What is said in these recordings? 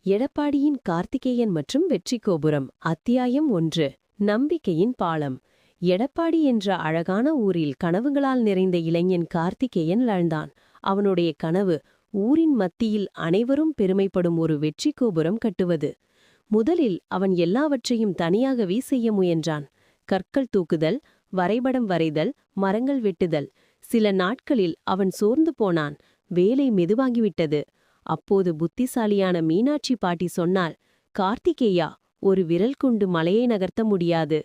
எடப்பாடியின் கார்த்திகேயன் மற்றும் வெற்றி கோபுரம் அத்தியாயம் 1. நம்பிக்கையின் பாலம். எடப்பாடி என்ற அழகான ஊரில் கனவுகளால் நிறைந்த இளைஞன் கார்த்திகேயன் வாழ்ந்தான். அவனுடைய கனவு ஊரின் மத்தியில் அனைவரும் பெருமைப்படும் ஒரு வெற்றி கோபுரம் கட்டுவது. முதலில் அவன் எல்லாவற்றையும் தனியாகவே செய்ய முயன்றான். கற்கள் தூக்குதல், வரைபடம் வரைதல், மரங்கள் வெட்டுதல். சில நாட்களில் அவன் சோர்ந்து போனான். வேலை மெதுவாகிவிட்டது. அப்போது புத்திசாலியான மீனாட்சி பாட்டி சொன்னாள், கார்த்திகேயா, ஒரு விரல் கொண்டு மலையை நகர்த்த முடியாது.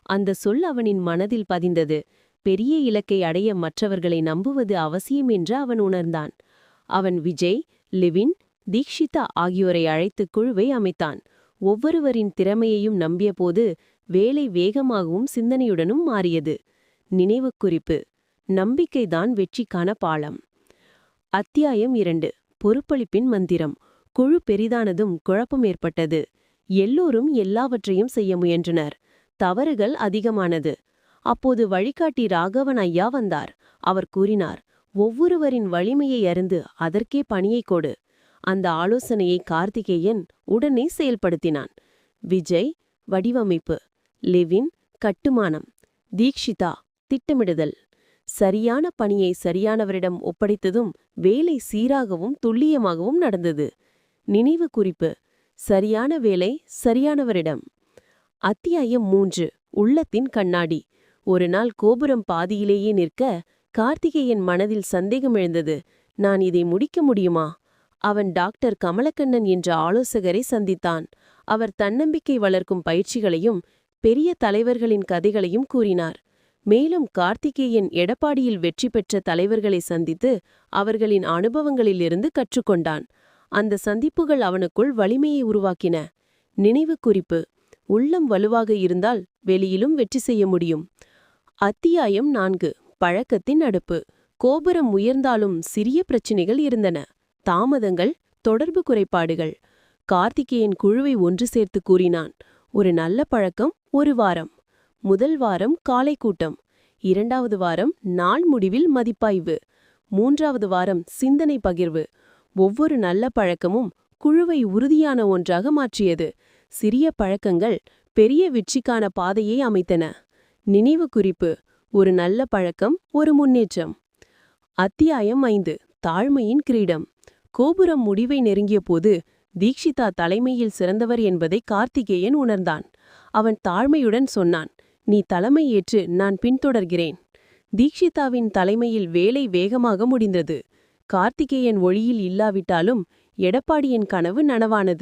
அந்த சொல் அவனின் மனதில் பதிந்தது. பெரிய இலக்கை அடைய மற்றவர்களை நம்புவது அவசியம் என்று அவன் உணர்ந்தான். அவன் விஜய், லிவின், தீக்ஷிதா ஆகியோரை அழைத்து குழுவை அமைத்தான். ஒவ்வொருவரின் திறமையையும் நம்பியபோது வேலை வேகமாகவும் சிந்தனையுடனும் மாறியது. நினைவு குறிப்பு: நம்பிக்கைதான் வெற்றிக்கான பாலம். அத்தியாயம் 2. பொறுப்பளிப்பின் மந்திரம். குழு பெரிதானதும் குழப்பம் ஏற்பட்டது. எல்லோரும் எல்லாவற்றையும் செய்ய முயன்றனர். தவறுகள் அதிகமானது. அப்போது வழிகாட்டி ராகவன் ஐயா வந்தார். அவர் கூறினார், ஒவ்வொருவரின் வலிமையை அறிந்து அதற்கே பணியை கொடு. அந்த ஆலோசனையை கார்த்திகேயன் உடனே செயல்படுத்தினான். விஜய் வடிவமைப்பு, லிவின் கட்டுமானம், தீக்ஷிதா திட்டமிடுதல். சரியான பணியை சரியானவரிடம் ஒப்படைத்ததும் வேலை சீராகவும் துல்லியமாகவும் நடந்தது. நினைவு குறிப்பு: சரியான வேலை சரியானவரிடம். அத்தியாயம் 3. உள்ளத்தின் கண்ணாடி. ஒரு நாள் கோபுரம் பாதியிலேயே நிற்க கார்த்திகேயன் மனதில் சந்தேகம் எழுந்தது. நான் இதை முடிக்க முடியுமா? அவன் டாக்டர் கமலக்கண்ணன் என்ற ஆலோசகரை சந்தித்தான். அவர் தன்னம்பிக்கை வளர்க்கும் பயிற்சிகளையும் பெரிய தலைவர்களின் கதைகளையும் கூறினார். மேலும் கார்த்திகேயன் எடப்பாடியில் வெற்றி பெற்ற தலைவர்களை சந்தித்து அவர்களின் அனுபவங்களிலிருந்து கற்றுக்கொண்டான். அந்த சந்திப்புகள் அவனுக்குள் வலிமையை உருவாக்கின. நினைவு குறிப்பு: உள்ளம் வலுவாக இருந்தால் வெளியிலும் வெற்றி செய்ய முடியும். அத்தியாயம் 4. பழக்கத்தின் அடுப்பு. கோபுரம் உயர்ந்தாலும் சிறிய பிரச்சினைகள் இருந்தன. தாமதங்கள், தொடர்பு குறைபாடுகள். கார்த்திகேயன் குழுவை ஒன்று சேர்த்து கூறினான், ஒரு நல்ல பழக்கம் 1 வாரம். முதல் வாரம் காலை கூட்டம், 2வது வாரம் நாள் முடிவில் மதிப்பாய்வு, 3வது வாரம் சிந்தனை பகிர்வு. ஒவ்வொரு நல்ல பழக்கமும் குழுவை உறுதியான ஒன்றாக மாற்றியது. சிறிய பழக்கங்கள் பெரிய வெற்றிக்கான பாதையை அமைத்தன. நினைவு குறிப்பு: ஒரு நல்ல பழக்கம் ஒரு முன்னேற்றம். அத்தியாயம் 5. தாழ்மையின் கிரீடம். கோபுரம் முடிவை நெருங்கிய போது தீக்ஷிதா தலைமையில் சிறந்தவர் என்பதை கார்த்திகேயன் உணர்ந்தான். அவன் தாழ்மையுடன் சொன்னான், நீ தலைமை ஏற்று நான் பின்தொடர்கிறேன். தீக்ஷிதாவின் தலைமையில் வேலை வேகமாக முடிந்தது. கார்த்திகேயன் ஒளியில் இல்லாவிட்டாலும் எடப்பாடியின் கனவு நனவானது.